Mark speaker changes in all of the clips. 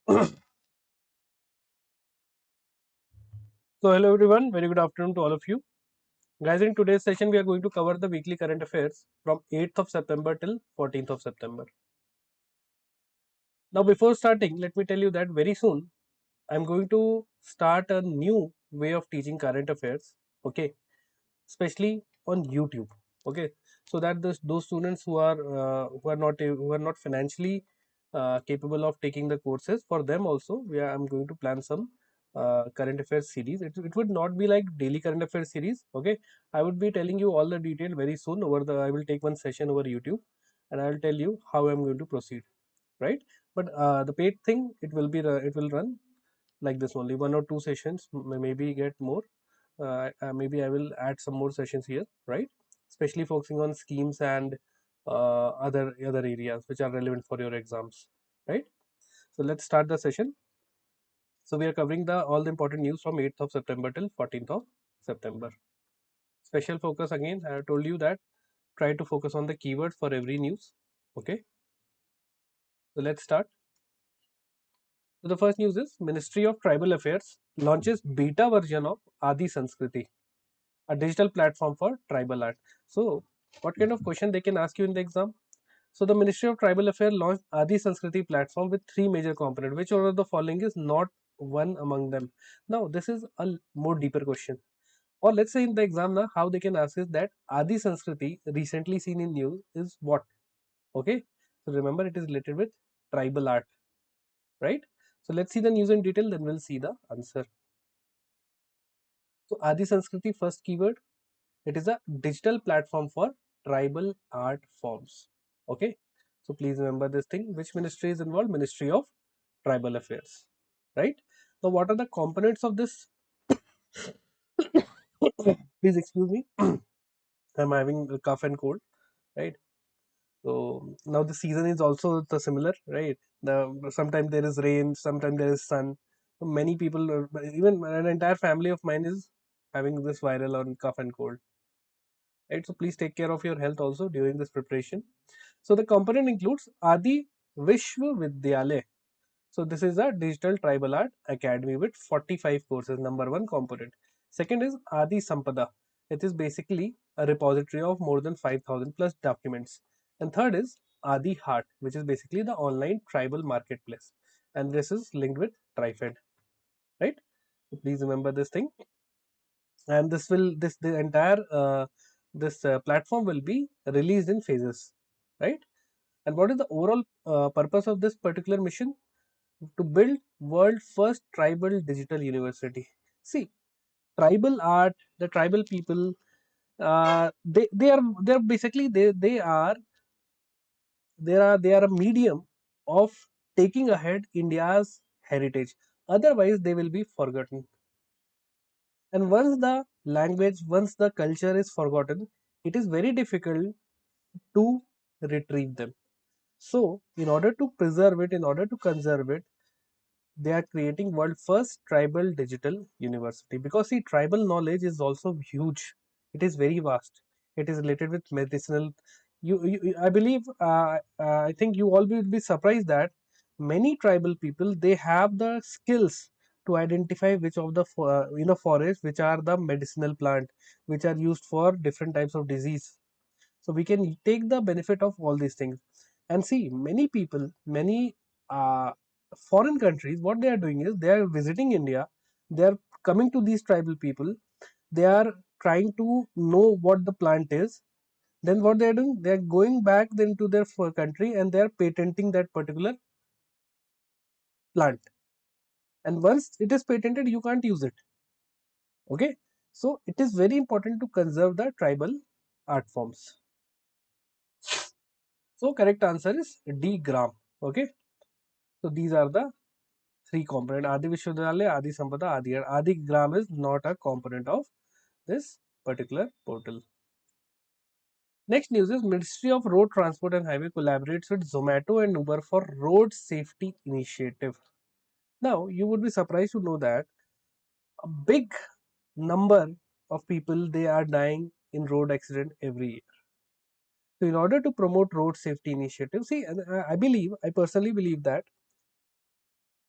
Speaker 1: So hello everyone, very good afternoon to all of you. Guys, in today's session we are going to cover the weekly current affairs from 8th of September till 14th of September. Now before starting, let me tell you that very soon I'm going to start a new way of teaching current affairs, okay, especially on YouTube, okay, so that those students who are not financially capable of taking the courses, for them also I'm going to plan some current affairs series. It would not be like daily current affairs series, okay. I would be telling you all the detail very soon over the I will take one session over YouTube and I will tell you how I'm going to proceed, right? But the paid thing, it will run like this only, one or two sessions, maybe get more. Maybe I will add some more sessions here, right? Especially focusing on schemes and other areas which are relevant for your exams, right? So let's start the session. So we are covering the all the important news from 8th of September till 14th of September. Special focus, again I have told you that try to focus on the keywords for every news, okay. So let's start. So the first news is Ministry of Tribal Affairs launches beta version of Adi Sanskriti, a digital platform for tribal art. So what kind of question they can ask you in the exam? So the Ministry of Tribal Affairs launched Adi Sanskriti platform with three major components. Which one of the following is not one among them? Now this is a more deeper question. Or let's say in the exam now, how they can ask is that Adi Sanskriti recently seen in news is what? Okay. So remember, it is related with tribal art, right? So let's see the news in detail, then we'll see the answer. So Adi Sanskriti, first keyword, it is a digital platform for tribal art forms. Okay. So please remember this thing. Which ministry is involved? Ministry of Tribal Affairs. Right. So what are the components of this? Please excuse me. I'm having a cough and cold. Right. So now the season is also the similar. Right. Sometimes there is rain, sometimes there is sun. Many people, even an entire family of mine is having this viral on cough and cold. Right. So please take care of your health also during this preparation. So the component includes Adi Vishwa Vidyalaya. So this is a digital tribal art academy with 45 courses, number one component. Second is Adi Sampada. It is basically a repository of more than 5,000 plus documents. And third is Adi Heart, which is basically the online tribal marketplace. And this is linked with TriFed, right? So please remember this thing. And the entire this platform will be released in phases, right? And what is the overall purpose of this particular mission? To build world first tribal digital university. See, tribal art, the tribal people, they're basically they are a medium of taking ahead India's heritage. Otherwise, they will be forgotten. And once the culture is forgotten, it is very difficult to retrieve them. So, in order to preserve it, in order to conserve it, they are creating world first tribal digital university, because see, tribal knowledge is also huge. It is very vast. It is related with medicinal. I believe, I think you all will be surprised that many tribal people, they have the skills to identify which of the in a forest which are the medicinal plant which are used for different types of disease. So we can take the benefit of all these things. And see, many people, many uh, foreign countries, what they are doing is they are visiting India, they are coming to these tribal people, they are trying to know what the plant is. Then what they are doing, they are going back then to their country and they are patenting that particular plant. And once it is patented, you can't use it. Okay. So it is very important to conserve the tribal art forms. So correct answer is D, gram. Okay. So these are the three component: Adi Vishwavidyalaya, Adi Sampada, Adi. Adi Gram is not a component of this particular portal. Next news is Ministry of Road Transport and Highway collaborates with Zomato and Uber for road safety initiative. Now you would be surprised to know that a big number of people, they are dying in road accident every year. So in order to promote road safety initiative, see, I personally believe that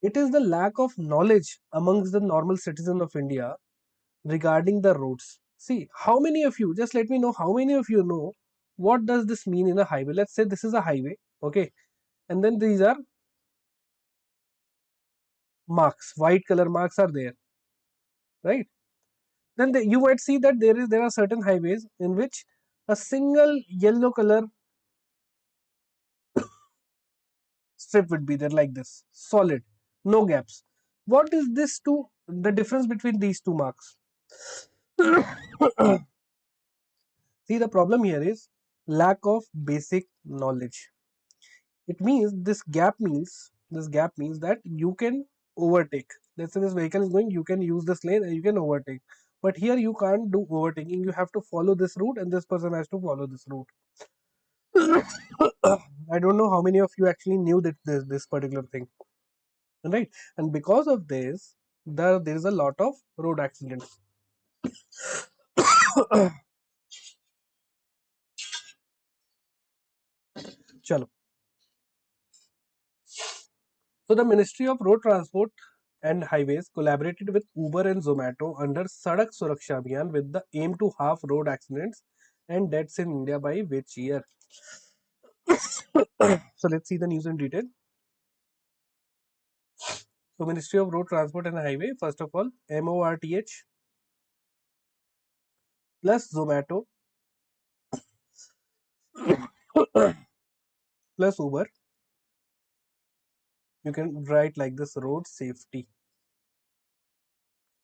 Speaker 1: It is the lack of knowledge amongst the normal citizen of India regarding the roads. See, how many of you, just let me know how many of you know what does this mean in a highway. Let's say this is a highway, okay, and then these are marks, white color marks are there, right? Then you might see that there are certain highways in which a single yellow color strip would be there like this, solid, no gaps. What is this to the difference between these two marks? See, the problem here is lack of basic knowledge. It means this gap means that you can overtake. Let's say this vehicle is going, you can use this lane and you can overtake. But here you can't do overtaking. You have to follow this route, and this person has to follow this route. I don't know how many of you actually knew that this particular thing, right? And because of this, there is a lot of road accidents. Chalo. So the Ministry of Road Transport and Highways collaborated with Uber and Zomato under Sadak Suraksha Abhiyan with the aim to halve road accidents and deaths in India by which year? So let's see the news in detail. So Ministry of Road Transport and Highway, first of all, MORTH plus Zomato plus Uber. You can write like this: road safety.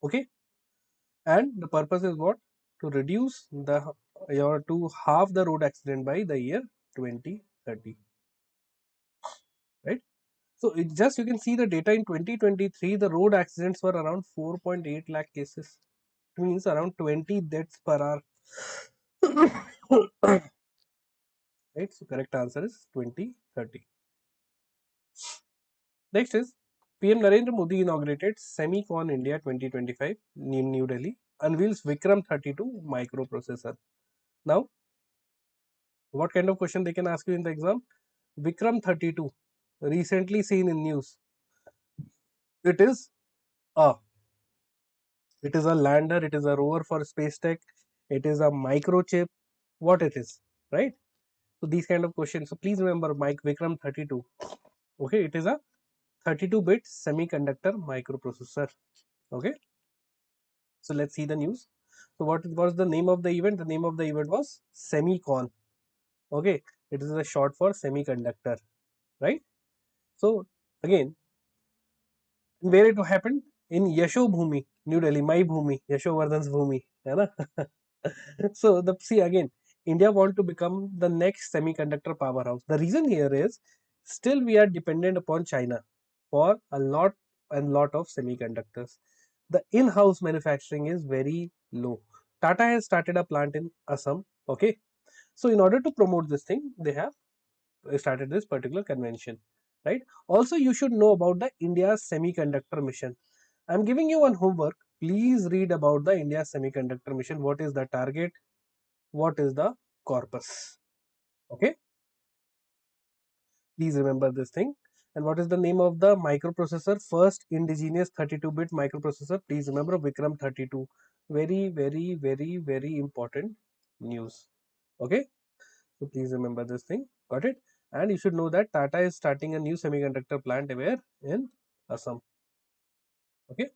Speaker 1: Okay, and the purpose is what? To reduce the or to halve the road accident by the year 2030, right? So it just, you can see the data in 2023, the road accidents were around 4.8 lakh cases. It means around 20 deaths per hour. Right? So correct answer is 2030. Next is PM Narendra Modi inaugurated Semicon India 2025 in New Delhi, unveils Vikram 32 microprocessor. Now, what kind of question they can ask you in the exam? Vikram 32, recently seen in news. It is a It is a lander, it is a rover for space tech, it is a microchip, what it is, right? So these kind of questions. So please remember Mike Vikram 32. Okay, it is a 32-bit semiconductor microprocessor. Okay, so let's see the news. So what was the name of the event? The name of the event was Semicon. Okay, it is a short for semiconductor, right? So again, where it happened? In Yasho Bhumi, New Delhi, my Bhumi, Yashovardhan's Bhumi, है ना? So the see again, India want to become the next semiconductor powerhouse. The reason here is still we are dependent upon China for a lot of semiconductors. The in-house manufacturing is very low. Tata has started a plant in Assam. Okay, so in order to promote this thing, they have started this particular convention, right? Also, you should know about the India's semiconductor mission. I'm giving you one homework. Please read about the India semiconductor mission. What is the target? What is the corpus? Okay, please remember this thing. And what is the name of the microprocessor? First indigenous 32-bit microprocessor. Please remember Vikram 32. Very, very, very, very important news. Okay, so please remember this thing. Got it? And you should know that Tata is starting a new semiconductor plant where? In Assam. Okay.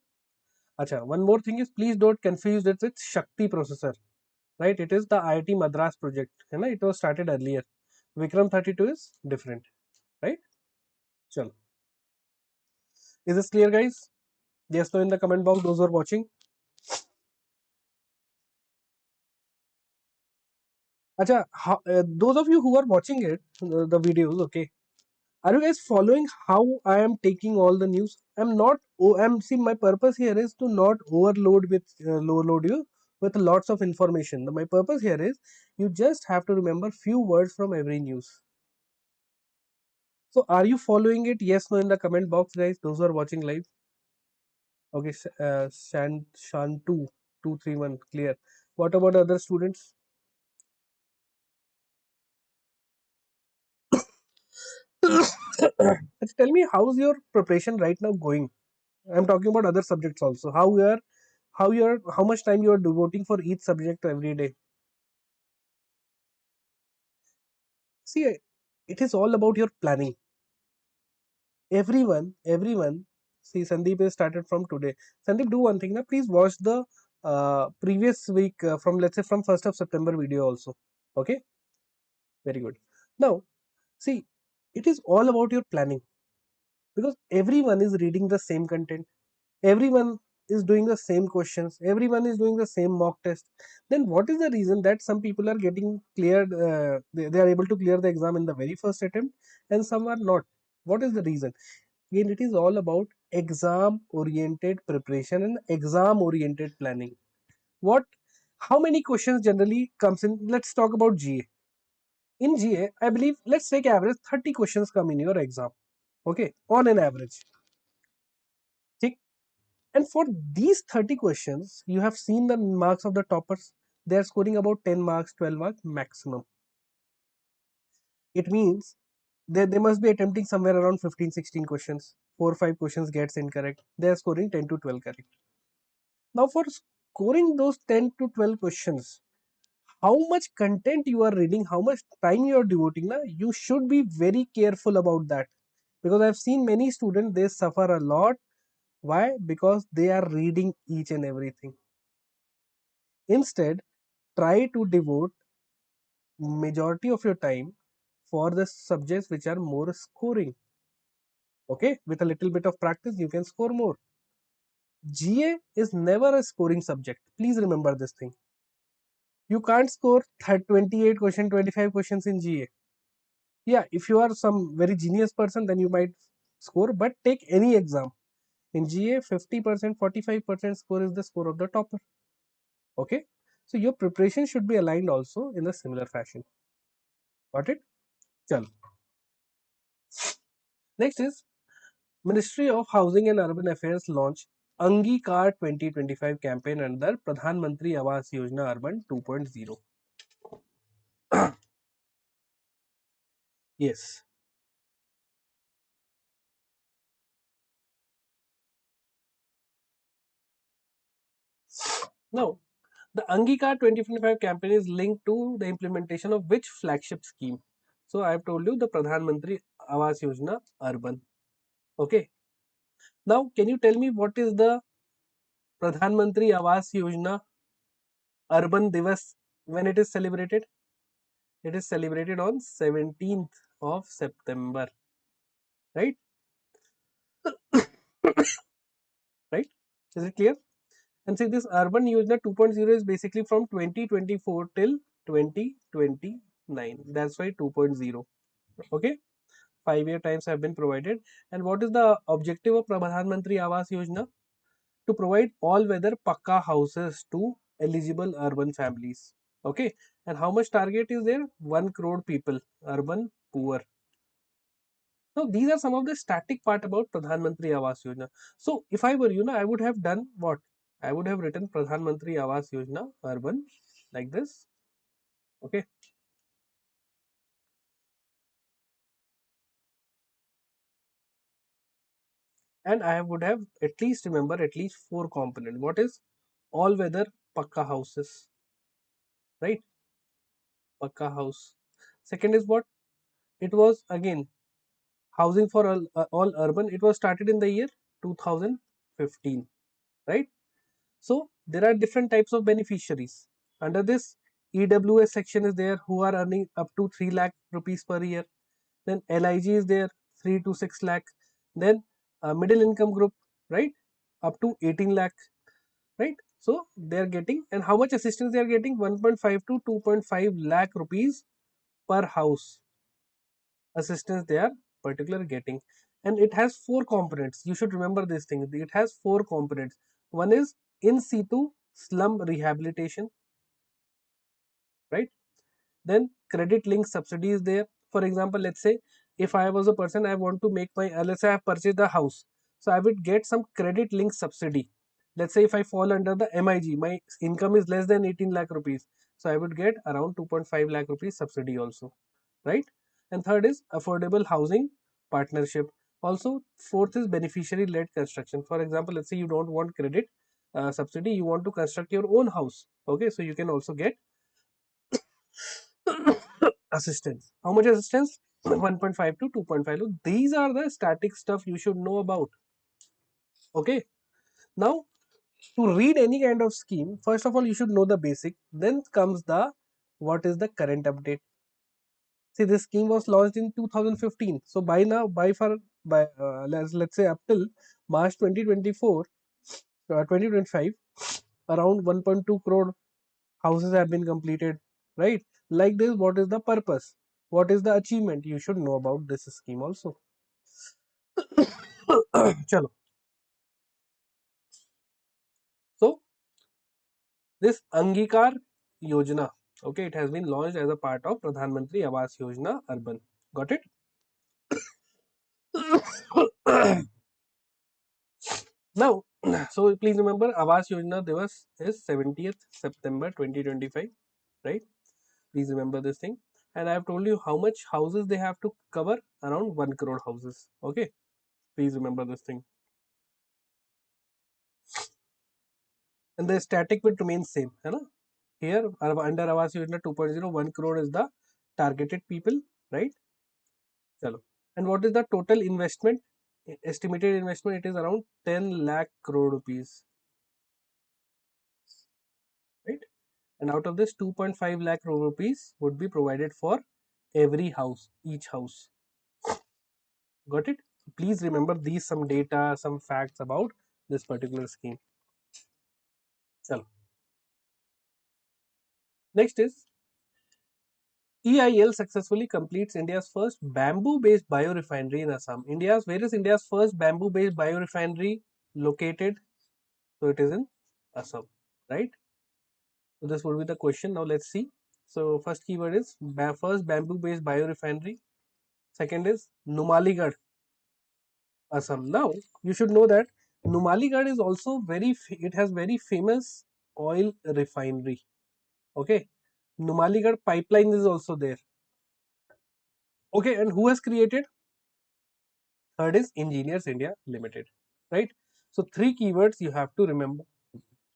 Speaker 1: Acha, one more thing is, please don't confuse it with Shakti processor. Right? It is the IIT Madras project. It was started earlier. Vikram 32 is different. Right? Chalo. Is this clear, guys? Yes, no in the comment box, those who are watching. Acha, those of you who are watching it, the videos, okay, are you guys following how I am taking all the news? I'm not, oh, I'm see, my purpose here is to not overload you with lots of information. My purpose here is you just have to remember few words from every news. So, are you following it? Yes, no in the comment box, guys, those who are watching live. Okay, Shantu 231 clear. What about other students? Tell me, how's your preparation right now going? I'm talking about other subjects also. How much time you are devoting for each subject every day? See, it is all about your planning. Everyone. See, Sandeep has started from today. Sandeep, do one thing now. Please watch the previous week from, let's say, from 1st of September video also. Okay, very good. Now, see, it is all about your planning, because everyone is reading the same content, everyone is doing the same questions, everyone is doing the same mock test. Then what is the reason that some people are getting cleared, they are able to clear the exam in the very first attempt and some are not? What is the reason? Again, it is all about exam oriented preparation and exam oriented planning. What, how many questions generally comes in? Let's talk about GA. In GA, I believe, let's take average 30 questions come in your exam. Okay, on an average. Tick. And for these 30 questions, you have seen the marks of the toppers. They are scoring about 10 marks, 12 marks maximum. It means they must be attempting somewhere around 15, 16 questions. 4 or 5 questions gets incorrect. They are scoring 10 to 12 correct. Now, for scoring those 10 to 12 questions, how much content you are reading, how much time you are devoting, na, you should be very careful about that. Because I've seen many students, they suffer a lot. Why? Because they are reading each and everything. Instead, try to devote majority of your time for the subjects which are more scoring. Okay, with a little bit of practice you can score more. GA is never a scoring subject, please remember this thing. You can't score 28 questions, 25 questions in GA. Yeah, if you are some very genius person, then you might score, but take any exam in GA, 50%, 45% score is the score of the topper. Okay, so your preparation should be aligned also in a similar fashion. Got it? Chalo. Next is Ministry of Housing and Urban Affairs launched Angikaar 2025 campaign under Pradhan Mantri Awas Yojana Urban 2.0. Yes. Now, the Angikaar 2025 campaign is linked to the implementation of which flagship scheme? So, I have told you the Pradhan Mantri Awas Yojana Urban. Okay. Now, can you tell me what is the Pradhan Mantri Awas Yojana Urban Divas when it is celebrated? It is celebrated on 17th of September, right? Right? Is it clear? And see, this Urban Yojana 2.0 is basically from 2024 till 2029. That's why 2.0. Okay, 5-year times have been provided. And what is the objective of Pradhan Mantri Awas Yojana? To provide all-weather pakka houses to eligible urban families. Okay, and how much target is there? 1 crore people, urban poor. Now, these are some of the static part about Pradhan Mantri Awas Yojana. So, if I were you, I would have done what? I would have written Pradhan Mantri Awas Yojana Urban like this. Okay. And I would have at least remember at least 4 components. What is all weather pakka houses? Right? Pakka house. Second is what? It was again housing for all urban. It was started in the year 2015. Right? So there are different types of beneficiaries. Under this, EWS section is there who are earning up to 3 lakh rupees per year. Then LIG is there 3 to 6 lakh. Then middle income group, right, up to 18 lakh, right? So they are getting, and how much assistance they are getting? 1.5 to 2.5 lakh rupees per house assistance they are particular getting. And it has 4 components. You should remember this thing. It has 4 components. One is in situ slum rehabilitation, right? Then credit link subsidy is there. For example, let's say if I was a person, I want to make my, let's say I have purchased a house, so I would get some credit link subsidy. Let's say if I fall under the MIG, my income is less than 18 lakh rupees, so I would get around 2.5 lakh rupees subsidy also, right? And third is affordable housing partnership. Also, fourth is beneficiary led construction. For example, let's say you don't want credit subsidy, you want to construct your own house. Okay, so you can also get assistance. How much assistance? 1.5 to 2.5. These are the static stuff you should know about. Okay, now to read any kind of scheme, first of all you should know the basic, then comes the what is the current update. See, this scheme was launched in 2015, so by now, by let's say up till March 2024, 2025, around 1.2 crore houses have been completed, right? Like this, what is the purpose, what is the achievement, you should know about this scheme also. Chalo. So this Angikaar Yojana, okay, it has been launched as a part of Pradhan Mantri Awas Yojana Urban. Got it? Now, so please remember Awas Yojana Divas is 70th September 2025, right? Please remember this thing. And I have told you how much houses they have to cover, around 1 crore houses. Okay, please remember this thing. And the static will remain same. है ना? Here under Awas Yojana 2.0, 1 crore is the targeted people, right? Chalo. And what is the total investment? Estimated investment, it is around 10 lakh crore rupees, right? And out of this, 2.5 lakh crore rupees would be provided for every house, each house. Got it? Please remember these some data, some facts about this particular scheme. Chalo. Next is EIL successfully completes India's first bamboo-based biorefinery in Assam. Where is India's first bamboo-based biorefinery located? So it is in Assam, right? So this would be the question. Now let's see. So first keyword is first bamboo-based biorefinery. Second is Numaligarh, Assam. Now you should know that Numaligarh is also it has very famous oil refinery. Okay, Numaligarh pipeline is also there. Okay, and who has created? Third is Engineers India Limited, right? So three keywords you have to remember.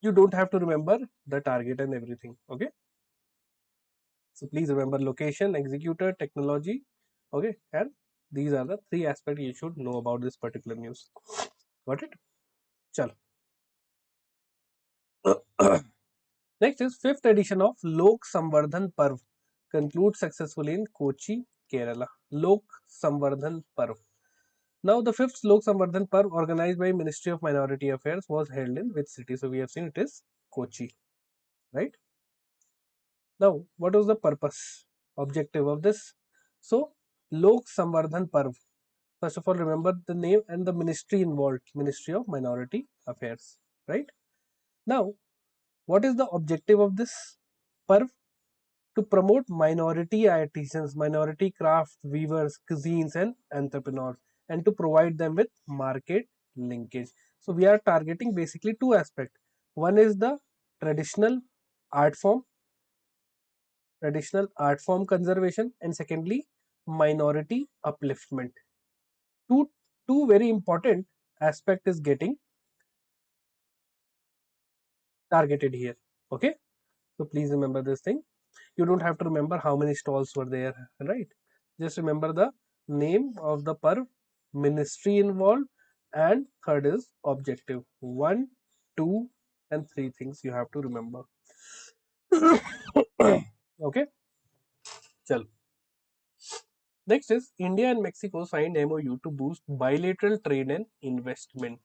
Speaker 1: You don't have to remember the target and everything. Okay, so please remember location, executor, technology. Okay, and these are the three aspects you should know about this particular news. Got it? Chalo. Next is fifth edition of Lok Samvardhan Parv concludes successfully in Kochi, Kerala. Lok Samvardhan Parv. Now, the fifth Lok Samvardhan Parv organized by Ministry of Minority Affairs was held in which city? So, we have seen it is Kochi, right? Now, what was the purpose, objective of this? So, Lok Samvardhan Parv. First of all, remember the name and the ministry involved, Ministry of Minority Affairs, right? Now, what is the objective of this Parv? To promote minority artisans, minority craft weavers, cuisines, and entrepreneurs, and to provide them with market linkage. So we are targeting basically two aspects. One is the traditional art form, conservation, and secondly, minority upliftment. Two very important aspect is getting targeted here. Okay, so please remember this thing. You don't have to remember how many stalls were there, right? Just remember the name of the Parv, ministry involved, and third is objective. 1, 2, and 3 things you have to remember. Okay, chalo. Next is India and Mexico signed MOU to boost bilateral trade and investment.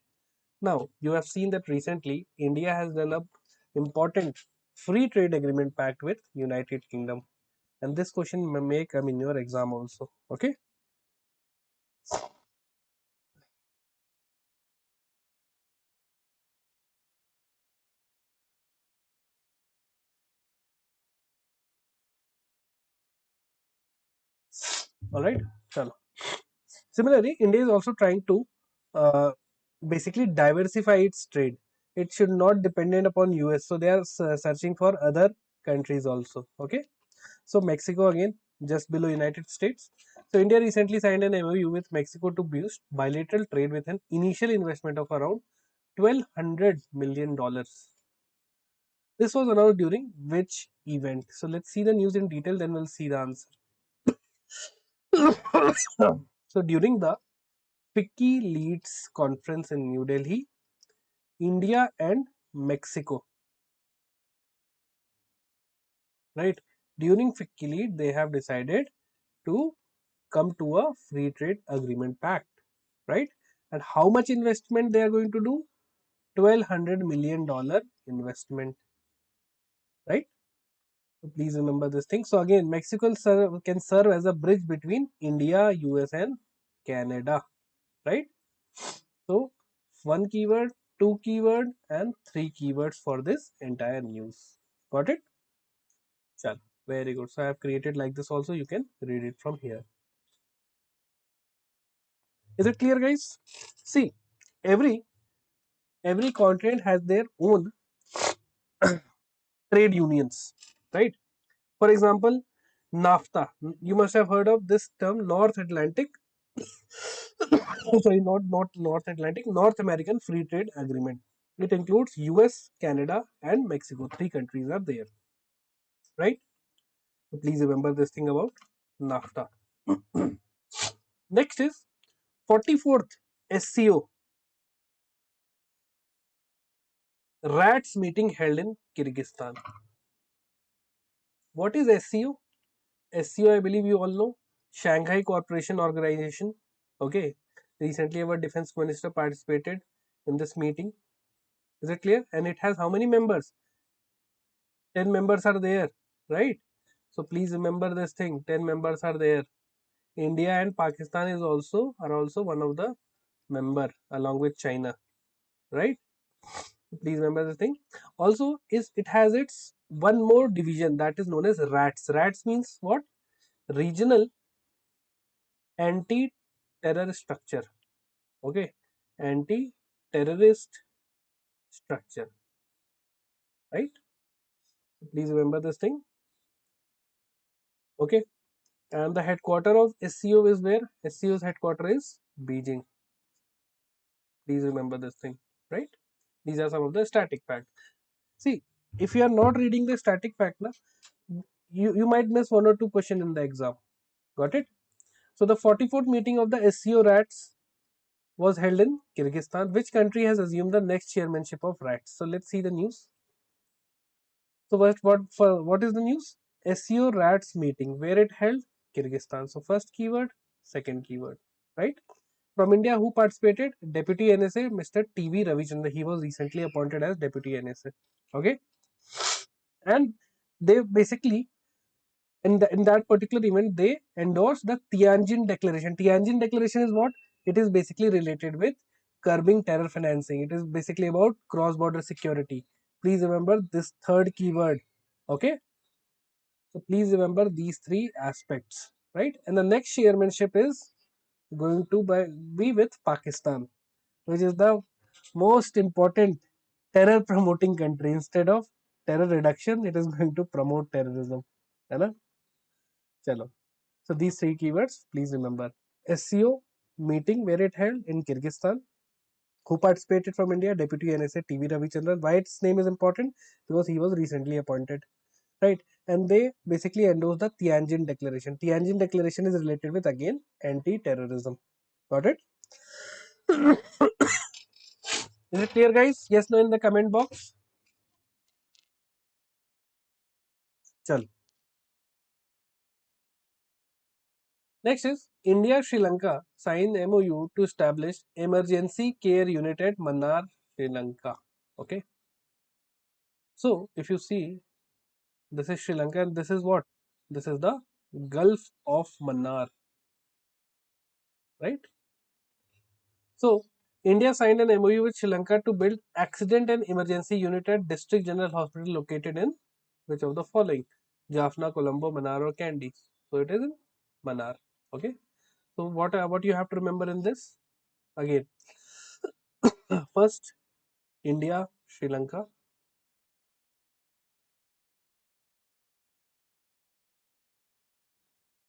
Speaker 1: Now, you have seen that recently India has done a important free trade agreement pact with United Kingdom. And this question may come in your exam also. Okay. All right. Chalo. Similarly, India is also trying to uh, basically diversify its trade. It should not dependent upon US. So they are searching for other countries also. Okay. So Mexico again. just below United States. So India recently signed an MOU with Mexico to boost bilateral trade with an initial investment of around $1,200 million. This was announced during which event? So let's see the news in detail, then we'll see the answer. So during the FICCI Leads conference in New Delhi, India and Mexico, right? During FICCI Lead, they have decided to come to a free trade agreement pact, right? And how much investment they are going to do? $1,200 million investment, right? So please remember this thing. So again, Mexico can serve as a bridge between India, US, and Canada, right? So one keyword, two keyword, and three keywords for this entire news. Got it? Chal, very good. So I have created like this also. You can read it from here. Is it clear, guys? See, every every continent has their own trade unions, right? For example, NAFTA. You must have heard of this term, North Atlantic. Sorry, not North Atlantic, North American Free Trade Agreement. It includes US, Canada, and Mexico. Three countries are there, right? So please remember this thing about NAFTA. Next is 44th SCO RATS meeting held in Kyrgyzstan. What is SCO? SCO, I believe you all know, Shanghai Cooperation Organization. Okay, recently our defense minister participated in this meeting. Is it clear? And it has how many members? 10 members are there, right? So please remember this thing, 10 members are there. India and Pakistan are also one of the member along with China, right? Please remember this thing. Also, is it has its one more division that is known as RATS. RATS means what? Regional Anti-Terror Structure. Okay, anti-terrorist structure, right? Please remember this thing. Okay, and the headquarter of SCO is where? SCO's headquarter is Beijing. Please remember this thing, right? These are some of the static facts. See, if you are not reading the static fact, na, you might miss one or two questions in the exam. Got it? So the 44th meeting of the SCO-RATS was held in Kyrgyzstan. Which country has assumed the next chairmanship of RATS? So let's see the news. So what is the news? SCO-RATS meeting, where it held? Kyrgyzstan. So first keyword, second keyword, right? From India, who participated? Deputy NSA, Mr. TV Ravichandran. He was recently appointed as Deputy NSA. Okay, and they basically in that particular event they endorsed the Tianjin Declaration. Tianjin Declaration is what? It is basically related with curbing terror financing. It is basically about cross-border security. Please remember this third keyword. Okay, so please remember these three aspects, right? And the next chairmanship is going to be with Pakistan, which is the most important terror promoting country. Instead of terror reduction, it is going to promote terrorism. है ना? चलो. So these three keywords, please remember. SCO meeting where it held in Kyrgyzstan. Who participated from India? Deputy NSA TV Ravichandran. Why its name is important? Because he was recently appointed, right? And they basically endorsed the Tianjin Declaration. Tianjin Declaration is related with again anti-terrorism. Got it? Is it clear, guys? Yes, no in the comment box. Chal. Next is India Sri Lanka signed MOU to establish emergency care unit at Mannar, Sri Lanka. Okay. So if you see, this is Sri Lanka and this is what? This is the Gulf of Mannar, right? So India signed an MOU with Sri Lanka to build accident and emergency unit at District General Hospital located in which of the following? Jaffna, Colombo, Mannar or Kandy. So it is in Mannar. Okay. So what you have to remember in this? Again, first India, Sri Lanka.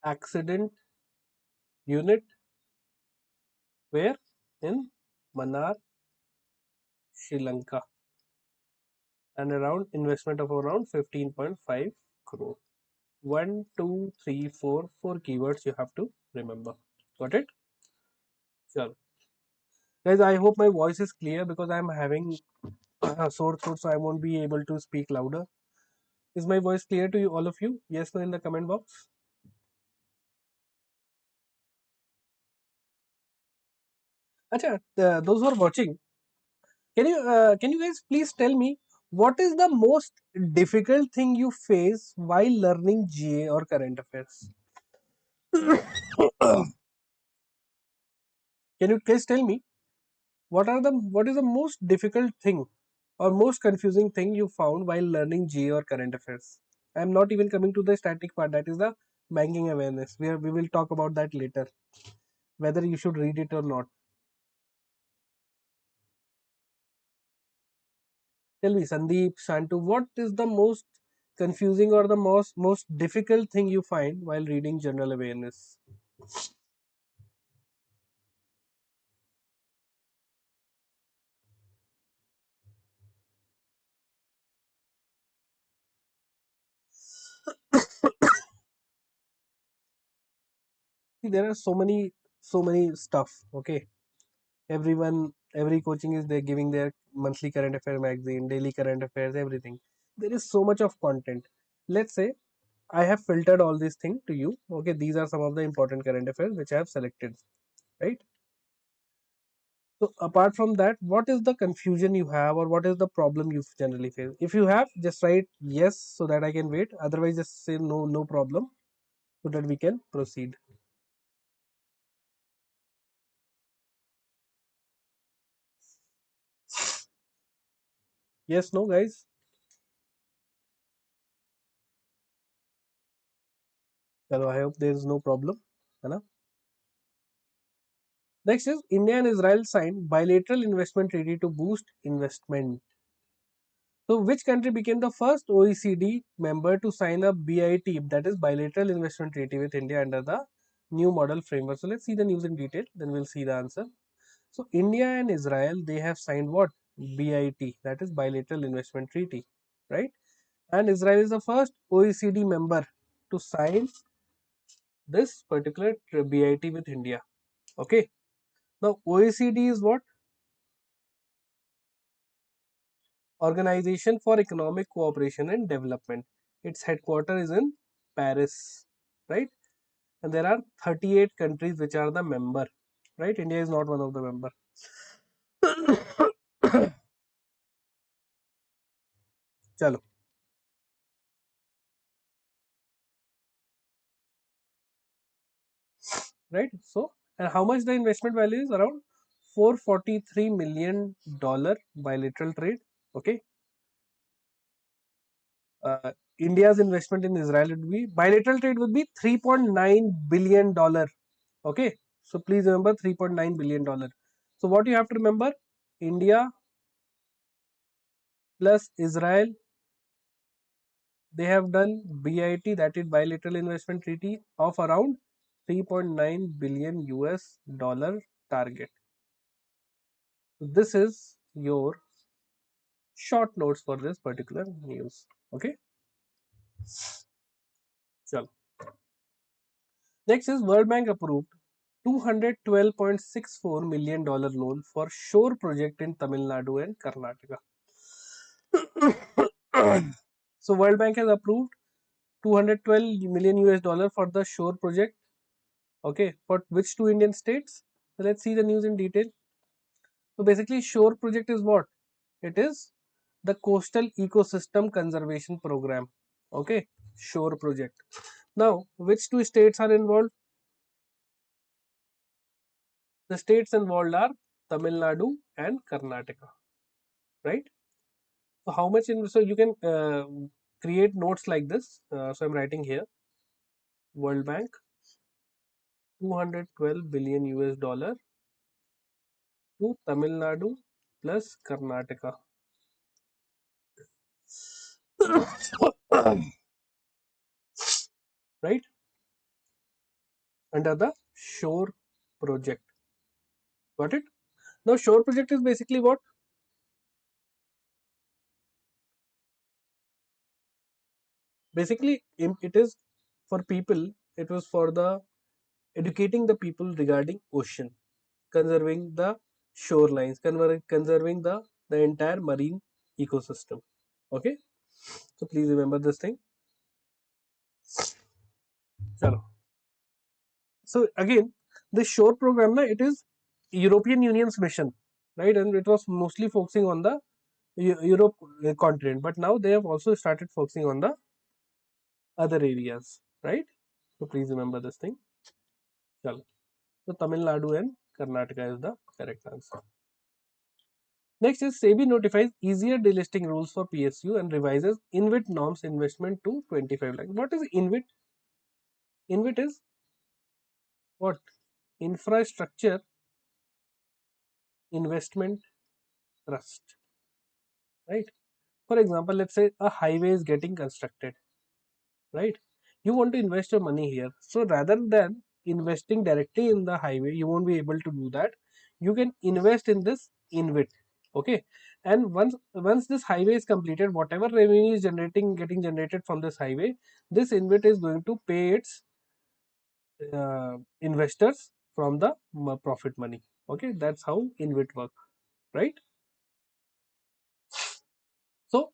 Speaker 1: accident unit where in Manar, Sri Lanka, and around investment of around 15.5 crore. One, two, three, four keywords you have to remember. Got it? Sure. Guys, I hope my voice is clear because I'm having a sore throat, so I won't be able to speak louder. Is my voice clear to you, all of you? Yes, no, in the comment box. Acha, those who are watching, can you guys please tell me what is the most difficult thing you face while learning GA or current affairs? Can you please tell me what is the most difficult thing or most confusing thing you found while learning GA or current affairs? I am not even coming to the static part, that is the banking awareness. We will talk about that later, whether you should read it or not. Tell me, Sandeep, Shantu, what is the most confusing or the most difficult thing you find while reading general awareness? See, there are so many stuff. Okay, every coaching is they're giving their monthly current affair magazine, daily current affairs, everything. There is so much of content. Let's say I have filtered all these things to you. Okay, these are some of the important current affairs which I have selected. Right. So apart from that, what is the confusion you have or what is the problem you generally face? If you have, just write yes so that I can wait. Otherwise, just say no, no problem so that we can proceed. Yes, no, guys. Chalo, I hope there is no problem. है ना? Next is India and Israel signed bilateral investment treaty to boost investment. So, which country became the first OECD member to sign a BIT, that is bilateral investment treaty with India under the new model framework? So, let's see the news in detail, then we'll see the answer. So, India and Israel, they have signed what? BIT, that is bilateral investment treaty, right? And Israel is the first OECD member to sign this particular BIT with India. Okay. Now, OECD is what? Organization for Economic Cooperation and Development. Its headquarters is in Paris, right? And there are 38 countries which are the member, right? India is not one of the member. Chalo, right? So, and how much the investment value is? Around $443 million bilateral trade. Okay. India's investment in Israel would be bilateral trade would be $3.9 billion. Okay, so please remember $3.9 billion. So what you have to remember, India plus Israel, they have done BIT, that is bilateral investment treaty of around 3.9 billion US dollar target. So this is your short notes for this particular news. Okay, chalo. Next is World Bank approved $212.64 million loan for shore project in Tamil Nadu and Karnataka. So World Bank has approved 212 million US dollar for the shore project. Okay, for which two Indian states? So let's see the news in detail. So basically, shore project is what? It is the coastal ecosystem conservation program. Okay, shore project. Now, which two states are involved? The states involved are Tamil Nadu and Karnataka, right? So how much in? So you can create notes like this. So I'm writing here: World Bank 212 billion US dollar to Tamil Nadu plus Karnataka. Right? under the Shore project. Got it? Now, Shore project is basically what? Basically, it is for people. It was for the educating the people regarding ocean, conserving the shorelines, conserving the entire marine ecosystem. Okay, so please remember this thing. Chalo. So again, the Shore program, na, it is European Union's mission, right? And it was mostly focusing on the Europe continent, but now they have also started focusing on the other areas, right? So please remember this thing. Chalo. So Tamil Nadu and Karnataka is the correct answer. Next is SEBI notifies easier delisting rules for PSU and revises InvIT norms investment to 25 lakh. What is InvIT? InvIT is what? Infrastructure Investment Trust, right? For example, let's say a highway is getting constructed, right? You want to invest your money here. So rather than investing directly in the highway, you won't be able to do that. You can invest in this InvIT. Okay. And once this highway is completed, whatever revenue is getting generated from this highway, this InvIT is going to pay its investors from the profit money. Okay, that's how InvIT work, right? So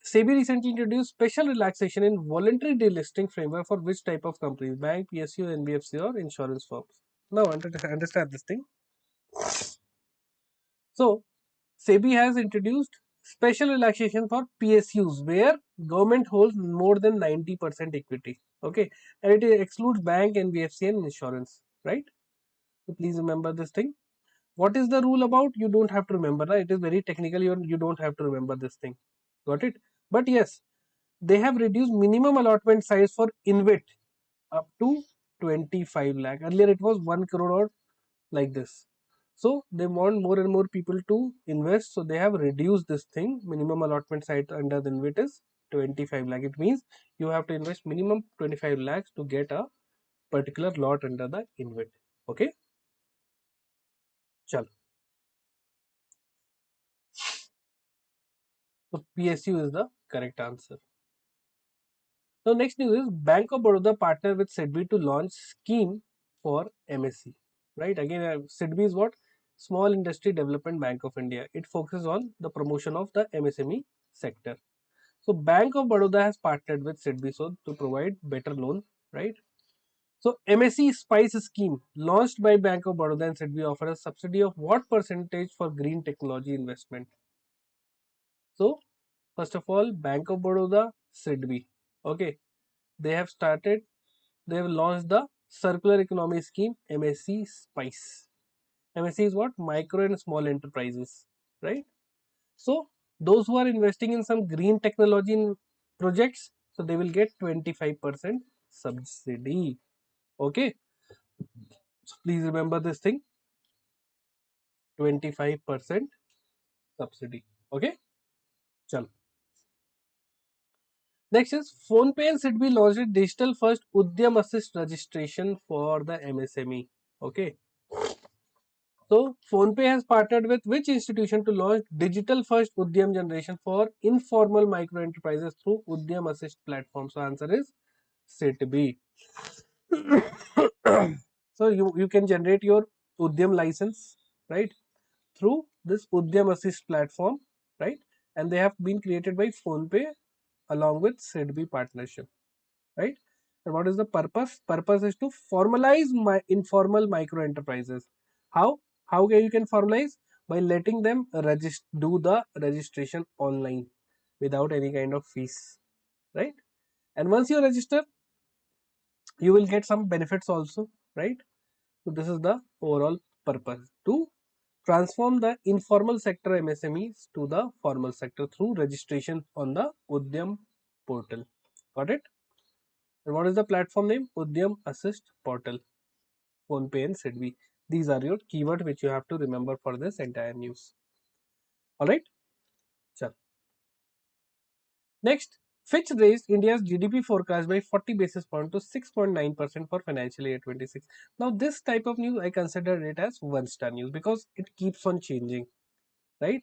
Speaker 1: SEBI recently introduced special relaxation in voluntary delisting framework for which type of companies? Bank, PSU, NBFC, or insurance firms. Now, understand this thing. So, SEBI has introduced special relaxation for PSUs where government holds more than 90% equity. Okay, and it excludes bank, NBFC, and insurance. Right. So please remember this thing. What is the rule about? You don't have to remember. Right? It is very technical. You don't have to remember this thing. Got it? But yes, they have reduced minimum allotment size for InvIT up to 25 lakh. Earlier it was 1 crore or like this. So they want more and more people to invest. So they have reduced this thing. Minimum allotment size under the InvIT is 25 lakh. It means you have to invest minimum 25 lakhs to get a particular lot under the InvIT. Okay. Chalo. So PSU is the correct answer. Now next news is Bank of Baroda partner with SEBI to launch scheme for MSE. Right, again SEBI is what? Small Industry Development Bank of India. It focuses on the promotion of the MSME sector. So Bank of Baroda has partnered with SEBI so to provide better loan, right? So MSE Spice scheme launched by Bank of Baroda and SEBI offers a subsidy of what percentage for green technology investment? So first of all, Bank of Baroda, SEBI, okay, they have started, they have launched the circular economy scheme MSE Spice. MSE is what? Micro and small enterprises, right? So those who are investing in some green technology in projects, so they will get 25% subsidy. Okay, so please remember this thing, 25% subsidy. Okay, chalo. Next is PhonePe and SIDBI launched digital first Udyam Assist registration for the MSME. Okay, so PhonePe has partnered with which institution to launch digital first Udyam generation for informal micro enterprises through Udyam Assist platform? So answer is SIDBI. So you can generate your Udyam license, right, through this Udyam Assist platform, right, and they have been created by PhonePe along with SIDBI partnership, right? And what is the purpose? Purpose is to formalize my informal micro enterprises. How? How you can formalize? By letting them do the registration online without any kind of fees, right? And once you register, you will get some benefits also, right? So this is the overall purpose to transform the informal sector MSMEs to the formal sector through registration on the Udyam portal. Got it? And what is the platform name? Udyam Assist Portal, PhonePe and SIDBI. These are your keywords which you have to remember for this entire news. Alright? Chal. Next, Fitch raised India's GDP forecast by 40 basis points to 6.9% for financial year 26. Now, this type of news I consider it as one-star news because it keeps on changing, right?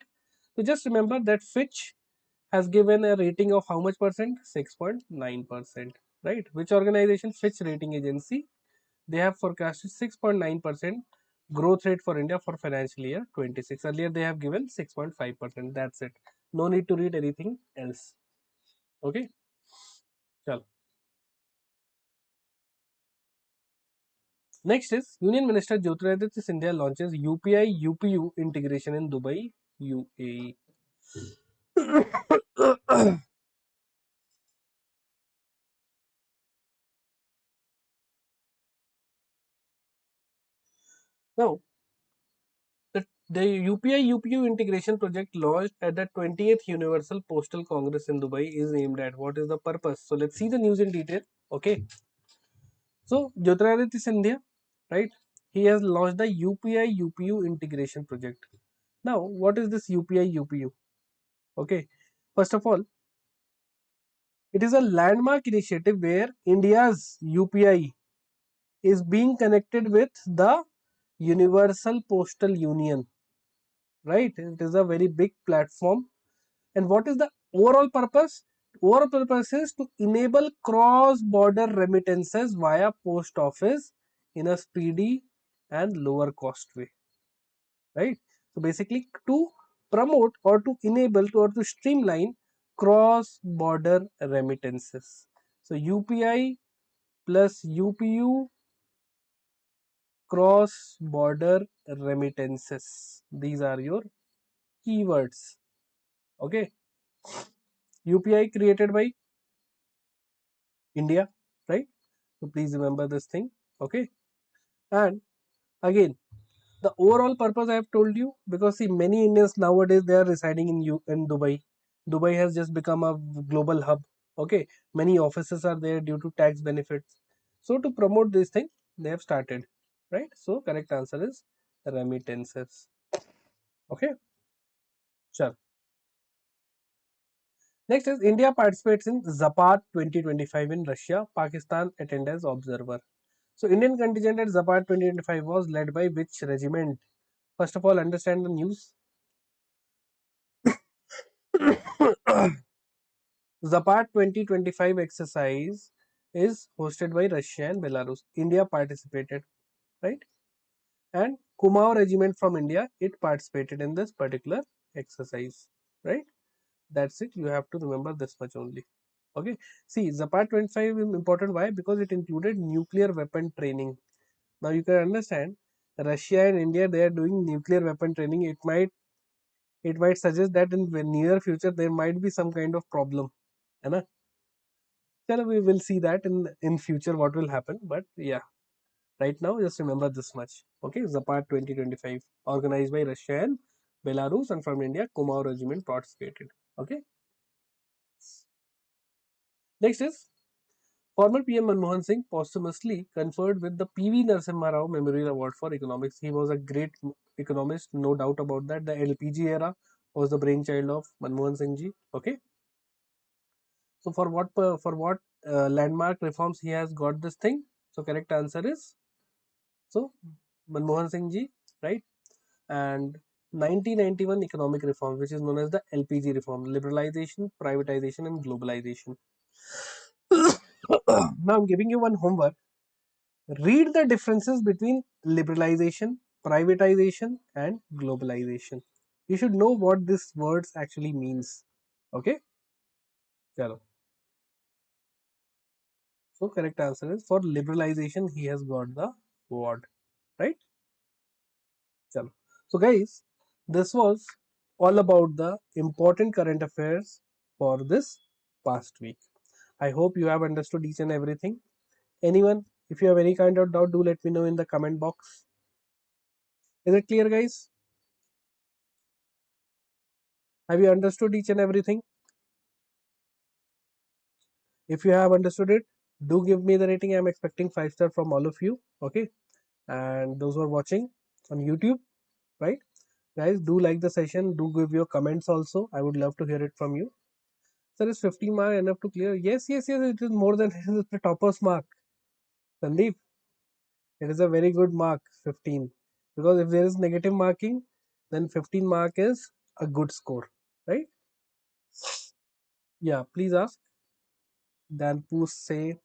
Speaker 1: So just remember that Fitch has given a rating of how much percent? 6.9%, right? Which organization? Fitch Rating Agency. They have forecasted 6.9% growth rate for India for financial year 26. Earlier they have given 6.5%. That's it. No need to read anything else. Okay. Chalo. Next is Union Minister Jyotiraditya Scindia launches UPI-UPU integration in Dubai, UAE. Now, the UPI-UPU integration project launched at the 20th Universal Postal Congress in Dubai is aimed at what is the purpose? So let's see the news in detail. Okay. So Jyotiraditya Scindia, right? He has launched the UPI-UPU integration project. Now, what is this UPI-UPU? Okay. First of all, it is a landmark initiative where India's UPI is being connected with the Universal Postal Union, right? It is a very big platform. And what is the overall purpose? Overall purpose is to enable cross-border remittances via post office in a speedy and lower cost way, right? So basically to promote or to enable or to streamline cross-border remittances. So UPI plus UPU cross-border remittances. These are your keywords. Okay. UPI created by India, right? So please remember this thing. Okay. And again, the overall purpose I have told you, because see many Indians nowadays they are residing in Dubai. Dubai has just become a global hub. Okay. Many offices are there due to tax benefits. So to promote this thing, they have started. Right? So correct answer is remittances. Okay. Sure. Next is India participates in Zapad 2025 in Russia. Pakistan attend as observer. So Indian contingent at Zapad 2025 was led by which regiment? First of all, understand the news. Zapad 2025 exercise is hosted by Russia and Belarus. India participated, right? And Kumaon regiment from India, it participated in this particular exercise, right? That's it. You have to remember this much only. Okay. See, Zapad 25 is important. Why? Because it included nuclear weapon training. Now you can understand Russia and India they are doing nuclear weapon training. It might suggest that in the near future there might be some kind of problem. है ना? Chalo, we will see that in future what will happen. But yeah, right now just remember this much. Okay, Zapad 2025 organized by Russia and Belarus and from India, Kumaon regiment participated. Okay. Next is former PM Manmohan Singh posthumously conferred with the PV Narasimha Rao Memorial Award for Economics. He was a great economist, no doubt about that. The LPG era was the brainchild of Manmohan Singh ji. Okay. So for what landmark reforms he has got this thing? So correct answer is so Manmohan Singh ji, right? And 1991 economic reform, which is known as the LPG reform, liberalization, privatization, and globalization. Now I'm giving you one homework. Read the differences between liberalization, privatization, and globalization. You should know what these words actually means. Okay? Chalo. So correct answer is for liberalization he has got the award. Right? Chalo. So guys, this was all about the important current affairs for this past week. I hope you have understood each and everything. Anyone, if you have any kind of doubt, do let me know in the comment box. Is it clear, guys? Have you understood each and everything? If you have understood it, do give me the rating. I'm expecting 5 star from all of you. Okay. And those who are watching on YouTube, right? Guys, do like the session. Do give your comments also. I would love to hear it from you. Sir, is 15 mark enough to clear? Yes, yes, yes. It is more than the topper's mark. Sandeep, it is a very good mark, 15. Because if there is negative marking, then 15 mark is a good score, right? Yeah, please ask. Then Pooh say,